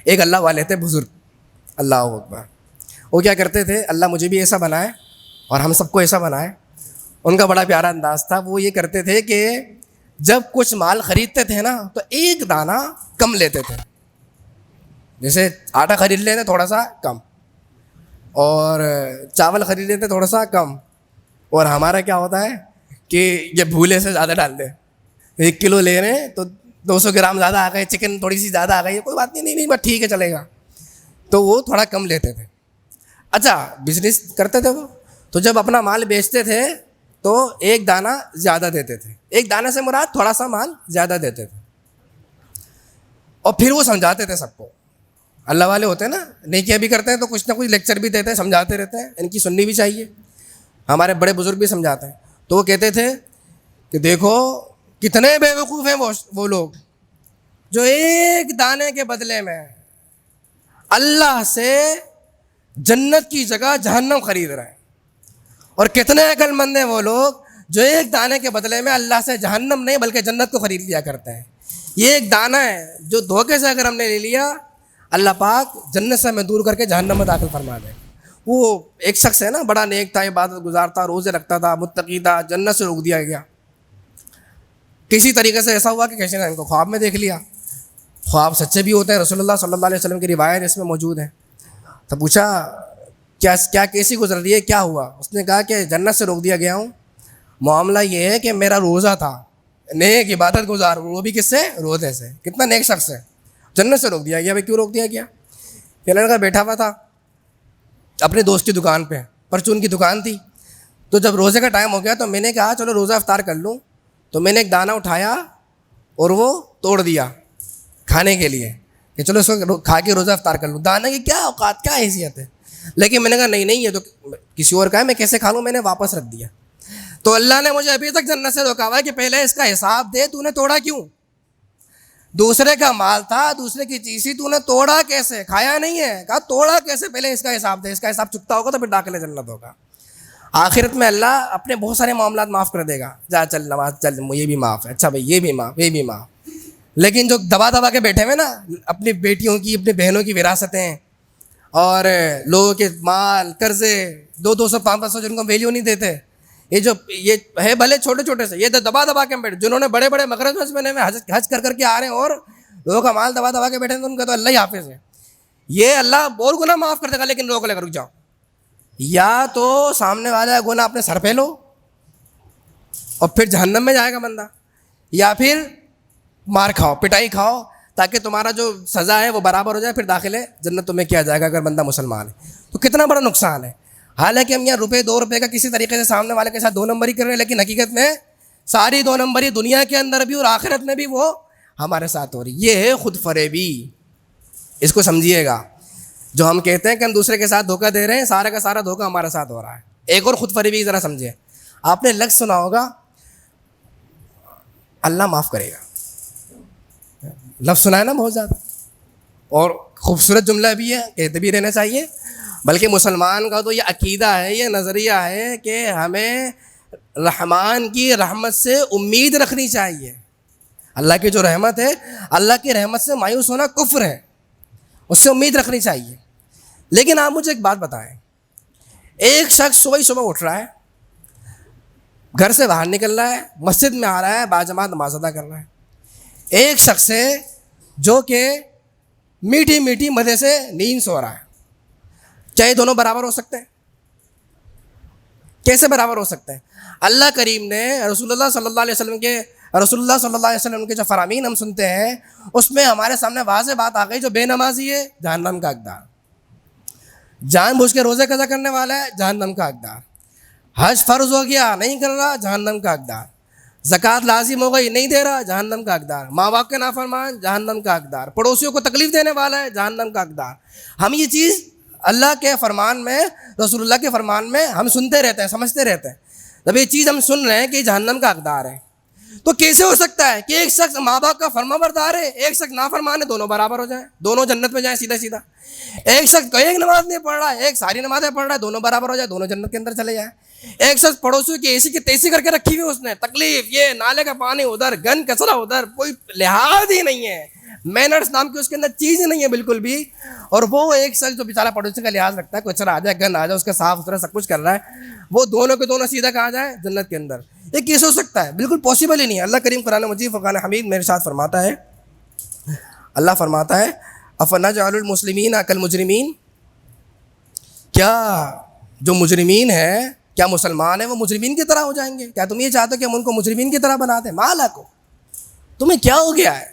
ایک اللہ والے تھے بزرگ، اللہ اکبر، وہ کیا کرتے تھے، اللہ مجھے بھی ایسا بنائے اور ہم سب کو ایسا بنائے. ان کا بڑا پیارا انداز تھا. وہ یہ کرتے تھے کہ جب کچھ مال خریدتے تھے نا تو ایک دانہ کم لیتے تھے. جیسے آٹا خرید لیتے تھوڑا سا کم، اور چاول خرید لیتے تھوڑا سا کم، اور ہمارا کیا ہوتا ہے کہ یہ بھولے سے زیادہ ڈال دیں. 1 کلو لے رہے ہیں تو 200 گرام زیادہ آ گئے، چکن تھوڑی سی زیادہ آ گئی، کوئی بات نہیں بس ٹھیک ہے چلے گا. تو وہ تھوڑا کم لیتے تھے. اچھا بزنس کرتے تھے وہ، تو جب اپنا مال بیچتے تھے تو ایک دانہ زیادہ دیتے تھے. ایک دانے سے مراد تھوڑا سا مال زیادہ دیتے تھے. اور پھر وہ سمجھاتے تھے سب کو. اللہ والے ہوتے ہیں نا، نیکیاں بھی کرتے ہیں تو کچھ نہ کچھ لیکچر بھی دیتے ہیں، سمجھاتے رہتے ہیں. ان کی سننی بھی چاہیے. ہمارے بڑے بزرگ بھی سمجھاتے ہیں. تو وہ کہتے تھے کہ دیکھو کتنے بے وقوف ہیں وہ لوگ جو ایک دانے کے بدلے میں اللہ سے جنت کی جگہ جہنم خرید رہے ہیں. اور کتنے عقل مند ہیں وہ لوگ جو ایک دانے کے بدلے میں اللہ سے جہنم نہیں بلکہ جنت کو خرید لیا کرتے ہیں. یہ ایک دانہ ہے جو دھوکے سے اگر ہم نے لے لیا، اللہ پاک جنت سے ہمیں دور کر کے جہنم میں داخل فرما دے. وہ ایک شخص ہے نا، بڑا نیک تھا، عبادت گزار تھا، روزے رکھتا تھا، متقی تھا، جنت سے روک دیا گیا. کسی طریقے سے ایسا ہوا کہ کسی نے ان کو خواب میں دیکھ لیا. خواب سچے بھی ہوتے ہیں، رسول اللہ صلی اللہ علیہ وسلم کی روایت اس میں موجود ہے. تو پوچھا کیا کیسی گزر رہی ہے، کیا ہوا؟ اس نے کہا کہ جنت سے روک دیا گیا ہوں. معاملہ یہ ہے کہ میرا روزہ تھا، نیک عبادت گزار، وہ بھی کس سے؟ روزے سے. کتنا نیک شخص ہے، جنت سے روک دیا گیا. بھائی کیوں روک دیا گیا؟ کہ لڑکا بیٹھا ہوا تھا اپنے دوست کی دکان پہ، پرچون کی دکان تھی. تو جب روزے کا ٹائم ہو گیا تو میں نے کہا چلو روزہ افطار کر لوں. تو میں نے ایک دانہ اٹھایا اور وہ توڑ دیا کھانے کے لیے کہ چلو اس کو کھا کے روزہ افطار کر لوں. دانے کی کیا اوقات، کیا حیثیت ہے. لیکن میں نے کہا نہیں یہ تو کسی اور کا ہے، میں کیسے کھا لوں. میں نے واپس رکھ دیا. تو اللہ نے مجھے ابھی تک جنت سے روکا ہوا ہے کہ پہلے اس کا حساب دے، تو نے توڑا کیوں؟ دوسرے کا مال تھا، دوسرے کی چیز تھی، تو نے توڑا کیسے؟ کھایا نہیں ہے، کہا توڑا کیسے؟ پہلے اس کا حساب دے. اس کا حساب چکتا ہوگا تو پھر داخل جنت ہوگا. آخرت میں اللہ اپنے بہت سارے معاملات معاف کر دے گا. جا چل نماز چل، یہ بھی معاف ہے، اچھا بھائی یہ بھی معاف، یہ بھی معاف. لیکن جو دبا کے بیٹھے ہوئے نا، اپنی بیٹیوں کی، اپنی بہنوں کی وراثتیں اور لوگوں کے مال، قرضے 200 500 جن کو ویلیو نہیں دیتے، یہ ہے بھلے چھوٹے چھوٹے سے، یہ دبا کے بیٹھے. جنہوں نے بڑے بڑے مغرب میں حج کر کے آ رہے ہیں اور لوگوں کا مال دبا کے بیٹھے ہیں، تو ان کا تو اللہ ہی حافظ ہے. یہ اللہ بہت گناہ معاف کر دے گا، لیکن روک لے کر رک جاؤ. یا تو سامنے والا گناہ اپنے سر پہ لو اور پھر جہنم میں جائے گا بندہ، یا پھر مار کھاؤ، پٹائی کھاؤ، تاکہ تمہارا جو سزا ہے وہ برابر ہو جائے، پھر داخلے جنت تمہیں کیا جائے گا اگر بندہ مسلمان ہے. تو کتنا بڑا نقصان ہے. حالانکہ ہم یہاں روپے 2 روپے کا کسی طریقے سے سامنے والے کے ساتھ 2 نمبری کر رہے ہیں، لیکن حقیقت میں ساری 2 نمبری دنیا کے اندر بھی اور آخرت میں بھی وہ ہمارے ساتھ ہو رہی. یہ ہے خود فریبی. اس کو سمجھیے گا. جو ہم کہتے ہیں کہ ہم دوسرے کے ساتھ دھوکہ دے رہے ہیں، سارا کا سارا دھوکہ ہمارے ساتھ ہو رہا ہے. ایک اور خود فریبی ذرا سمجھے. آپ نے لفظ سنا ہوگا اللہ معاف کرے گا. لفظ سنا ہے نا بہت زیادہ، اور خوبصورت جملہ بھی ہے، کہتے بھی رہنا چاہیے. بلکہ مسلمان کا تو یہ عقیدہ ہے، یہ نظریہ ہے کہ ہمیں رحمان کی رحمت سے امید رکھنی چاہیے. اللہ کی جو رحمت ہے، اللہ کی رحمت سے مایوس ہونا کفر ہے، اس سے امید رکھنی چاہیے. لیکن آپ مجھے ایک بات بتائیں، ایک شخص صبح اٹھ رہا ہے، گھر سے باہر نکل رہا ہے، مسجد میں آ رہا ہے، باجماعت نماز ادا کر رہا ہے. ایک شخص ہے جو کہ میٹھی میٹھی مزے سے نیند سو رہا ہے. کیا یہ دونوں برابر ہو سکتے ہیں؟ کیسے برابر ہو سکتے ہیں؟ اللہ کریم نے رسول اللہ صلی اللہ علیہ وسلم کے جو فرامین ہم سنتے ہیں، اس میں ہمارے سامنے واضح بات آ گئی، جو بے نمازی ہے جہنم کا حقدار، جان بوجھ کے روزے قضا کرنے والا ہے جہنم کا حقدار، حج فرض ہو گیا نہیں کر رہا جہنم کا حقدار، زکوٰۃ لازم ہو گئی نہیں دے رہا جہنم کا حقدار، ماں باپ کے نافرمان جہنم کا حقدار، پڑوسیوں کو تکلیف دینے والا ہے جہنم کا حقدار. ہم یہ چیز اللہ کے فرمان میں، رسول اللہ کے فرمان میں ہم سنتے رہتے ہیں، سمجھتے رہتے ہیں. جب یہ چیز ہم سن رہے ہیں کہ جہنم کا حقدار ہے، تو کیسے ہو سکتا ہے کہ ایک شخص ماں باپ کا فرما بردار ہے، ایک شخص نافرمان ہے، دونوں برابر ہو جائیں، دونوں جنت میں جائیں سیدھا سیدھا. ایک شخص ایک نماز نہیں پڑھ رہا ہے، ایک ساری نمازیں پڑھ رہا ہے، دونوں برابر ہو جائے، دونوں جنت کے اندر چلے جائیں. ایک شخص پڑوسیوں کی ایسی کی تیسی کر کے رکھی ہوئی، اس نے تکلیف، یہ نالے کا پانی ادھر، گند کچرا ادھر، کوئی لحاظ ہی نہیں ہے، مینرس نام کی اس کے اندر چیز ہی نہیں ہے بالکل بھی. اور وہ ایک شخص جو بیچارہ پڑوسی کا لحاظ رکھتا ہے, کچرا آ جائے گند آ جائے اس کا صاف ستھرا سب کچھ کر رہا ہے, وہ دونوں کے دونوں سیدھا کہا جائے جنت کے اندر. یہ کیسے ہو سکتا ہے؟ بالکل پاسبل ہی نہیں ہے. اللہ کریم قرآن مجید فرقان حمید میرے ساتھ فرماتا ہے, اللہ فرماتا ہے افنجعل المسلمین کالمجرمین, کیا جو مجرمین ہیں, کیا مسلمان ہیں وہ مجرمین کی طرح ہو جائیں گے؟ کیا تم یہ چاہتے ہو کہ ہم ان کو مجرمین کی طرح بنا دیں؟ مالا کو تمہیں کیا ہو گیا ہے؟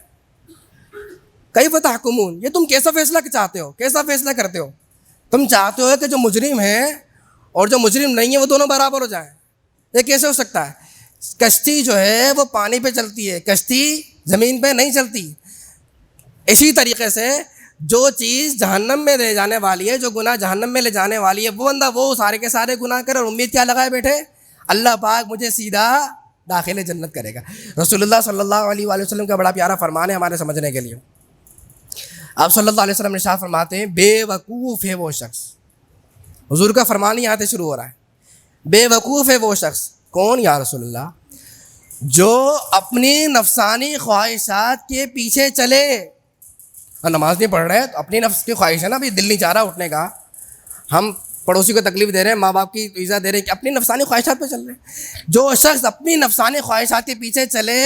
کیف تحکمون, یہ تم کیسا فیصلہ چاہتے ہو, کیسا فیصلہ کرتے ہو؟ تم چاہتے ہو کہ جو مجرم ہیں اور جو مجرم نہیں ہیں وہ دونوں برابر ہو جائیں. یہ کیسے ہو سکتا ہے؟ کشتی جو ہے وہ پانی پہ چلتی ہے, کشتی زمین پہ نہیں چلتی. اسی طریقے سے جو چیز جہنم میں لے جانے والی ہے, جو گناہ جہنم میں لے جانے والی ہے, وہ بندہ وہ سارے کے سارے گناہ کرے اور امید کیا لگائے بیٹھے, اللہ پاک مجھے سیدھا داخل جنت کرے گا. رسول اللہ صلی اللہ علیہ وآلہ وسلم کا بڑا پیارا فرمان ہے ہمارے سمجھنے کے لیے. آپ صلی اللہ علیہ وسلم ارشاد فرماتے ہیں بے وقوف ہے وہ شخص, حضور کا فرمان یہاں سے شروع ہو رہا ہے, بے وقوف ہے وہ شخص. کون یا رسول اللہ؟ جو اپنی نفسانی خواہشات کے پیچھے چلے. نماز نہیں پڑھ رہے تو اپنی نفس کی خواہش ہے نا, بھی دل نہیں چاہ رہا اٹھنے کا, ہم پڑوسی کو تکلیف دے رہے ہیں, ماں باپ کی ایزا دے رہے ہیں, کہ اپنی نفسانی خواہشات پہ چل رہے ہیں. جو شخص اپنی نفسانی خواہشات کے پیچھے چلے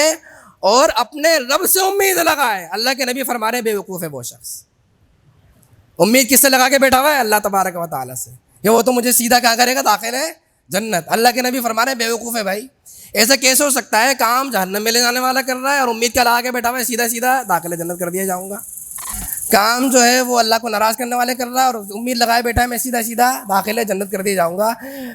اور اپنے رب سے امید لگائے, اللہ کے نبی فرما رہے ہیں بے وقوف ہے وہ شخص. امید کس سے لگا کے بیٹھا ہوا ہے؟ اللہ تبارک و تعالیٰ سے, کہ وہ تو مجھے سیدھا کیا کرے گا, داخل ہے جنت. اللہ کے نبی فرما رہے ہیں بے وقوف ہے بھائی. ایسا کیسے ہو سکتا ہے؟ کام جہنم میں لے جانے والا کر رہا ہے اور امید کیا لگا کے بیٹھا ہوا ہے, سیدھا سیدھا داخل جنت کر دیا جاؤں گا. کام جو ہے وہ اللہ کو ناراض کرنے والے کر رہا ہے اور امید لگائے بیٹھا ہے میں سیدھا سیدھا داخل جنت کر دیا جاؤں گا.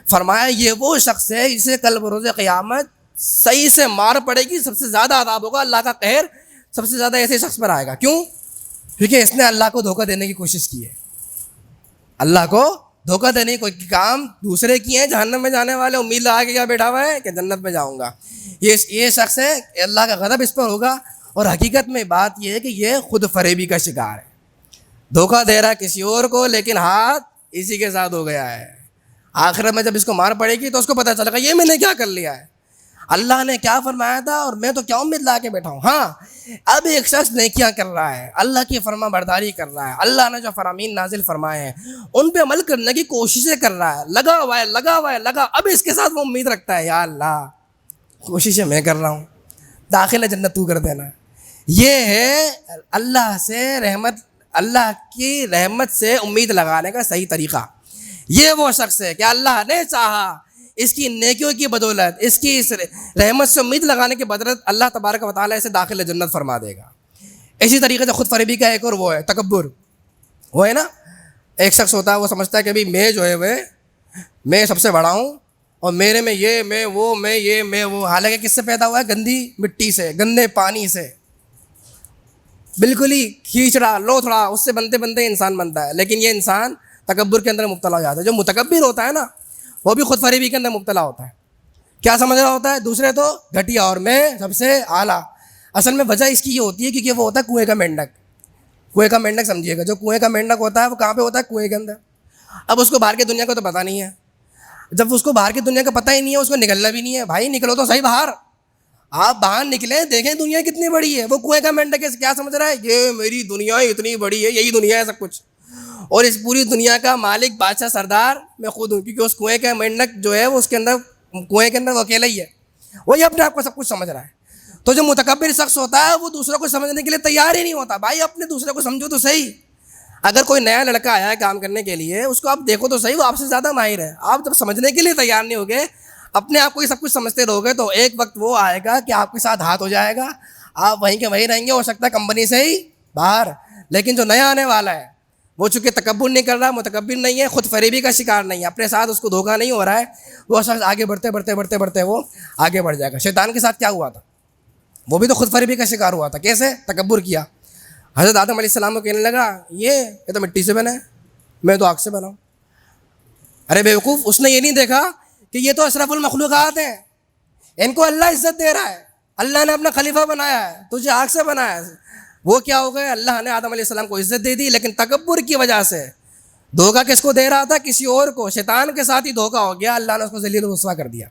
فرمایا یہ وہ شخص ہے جسے کل بروز قیامت صحیح سے مار پڑے گی, سب سے زیادہ عذاب ہوگا, اللہ کا قہر سب سے زیادہ ایسے شخص پر آئے گا. کیوں؟ کیونکہ اس نے اللہ کو دھوکہ دینے کی کوشش کی ہے. اللہ کو دھوکہ دینے کی کام دوسرے کیے ہیں جہنم میں جانے والے, امید لگا کے کیا بیٹھا ہوا ہے کہ جنت میں جاؤں گا. یہ شخص ہے, اللہ کا غضب اس پر ہوگا. اور حقیقت میں بات یہ ہے کہ یہ خود فریبی کا شکار ہے, دھوکہ دے رہا کسی اور کو لیکن ہاتھ اسی کے ساتھ ہو گیا ہے. آخرت میں جب اس کو مار پڑے گی تو اس کو پتہ چلے گا یہ میں نے کیا کر لیا ہے, اللہ نے کیا فرمایا تھا اور میں تو کیا امید لا کے بیٹھا ہوں. ہاں اب ایک شخص نیکیاں کر رہا ہے, اللہ کی فرما برداری کر رہا ہے, اللہ نے جو فرامین نازل فرمائے ہیں ان پہ عمل کرنے کی کوششیں کر رہا ہے, لگا ہوا ہے. اب اس کے ساتھ وہ امید رکھتا ہے یا اللہ کوششیں میں کر رہا ہوں, داخل جنت تو کر دینا. یہ ہے اللہ سے رحمت, اللہ کی رحمت سے امید لگانے کا صحیح طریقہ. یہ وہ شخص ہے کہ اللہ نے چاہا اس کی نیکیوں کی بدولت, اس کی اس رحمت سے امید لگانے کی بدولت اللہ تبارک و تعالیٰ اسے داخل جنت فرما دے گا. اسی طریقے سے خود فریبی کا ایک اور وہ ہے تکبر. وہ ہے نا, ایک شخص ہوتا ہے وہ سمجھتا ہے کہ بھائی میں جو ہے میں سب سے بڑا ہوں اور میرے میں یہ میں وہ, حالانکہ کس سے پیدا ہوا ہے؟ گندی مٹی سے, گندے پانی سے, بالکل ہی کھینچڑا لوتھڑا, اس سے بنتے بنتے انسان بنتا ہے. لیکن یہ انسان تکبر کے اندر مبتلا ہو جاتا ہے. جو متکبر ہوتا ہے نا وہ بھی خود فریبی کے اندر مبتلا ہوتا ہے. کیا سمجھ رہا ہوتا ہے؟ دوسرے تو گھٹیا اور میں سب سے اعلیٰ. اصل میں وجہ اس کی یہ ہوتی ہے کیونکہ وہ ہوتا ہے کنویں کا مینڈک. کنویں کا مینڈک سمجھیے گا, جو کنویں کا مینڈک ہوتا ہے وہ کہاں پہ ہوتا ہے؟ کنویں کے اندر. اب اس کو باہر کی دنیا کو تو پتہ نہیں ہے. جب اس کو باہر کی دنیا کا پتہ ہی نہیں ہے, اس کو نکلنا بھی نہیں ہے. بھائی نکلو تو صحیح باہر, آپ باہر نکلیں دیکھیں دنیا کتنی بڑی ہے. وہ کنویں کا مینڈک ہے, کیا سمجھ رہا ہے یہ میری دنیا اتنی بڑی ہے, یہی دنیا ہے سب کچھ, اور اس پوری دنیا کا مالک بادشاہ سردار میں خود ہوں. کیونکہ اس کنویں کا مینڈک جو ہے وہ اس کے اندر کنویں کے اندر وہ اکیلا ہی ہے, وہی اپنے آپ کو سب کچھ سمجھ رہا ہے. تو جو متکبر شخص ہوتا ہے وہ دوسروں کو سمجھنے کے لیے تیار ہی نہیں ہوتا. بھائی اپنے دوسرے کو سمجھو تو صحیح. اگر کوئی نیا لڑکا آیا ہے کام کرنے کے لیے, اس کو آپ دیکھو تو صحیح, وہ آپ سے زیادہ ماہر ہے. آپ جب سمجھنے کے لیے تیار نہیں ہوگے, اپنے آپ کو ہی سب کچھ سمجھتے رہو گے, تو ایک وقت وہ آئے گا کہ آپ کے ساتھ ہاتھ ہو جائے گا, آپ وہیں کے وہیں رہیں گے, ہو سکتا ہے کمپنی سے ہی باہر. لیکن جو نیا آنے والا ہے وہ چونکہ تکبر نہیں کر رہا, متکبر نہیں ہے, خود فریبی کا شکار نہیں ہے, اپنے ساتھ اس کو دھوکہ نہیں ہو رہا ہے, وہ شخص آگے بڑھتے وہ آگے بڑھ جائے گا. شیطان کے ساتھ کیا ہوا تھا؟ وہ بھی تو خود فریبی کا شکار ہوا تھا. کیسے؟ تکبر کیا. حضرت آدم علیہ السلام کو کہنے لگا یہ تو مٹی سے بنا ہے, میں تو آگ سے بنا ہوں. ارے بیوقوف, اس نے یہ نہیں دیکھا کہ یہ تو اشرف المخلوقات ہیں, ان کو اللہ عزت دے رہا ہے, اللہ نے اپنا خلیفہ بنایا ہے, تجھے آگ سے بنایا ہے. وہ کیا ہو گئے؟ اللہ نے آدم علیہ السلام کو عزت دے دی, لیکن تکبر کی وجہ سے دھوکہ کس کو دے رہا تھا؟ کسی اور کو. شیطان کے ساتھ ہی دھوکہ ہو گیا, اللہ نے اس کو ذلیل و رسوا کر دیا.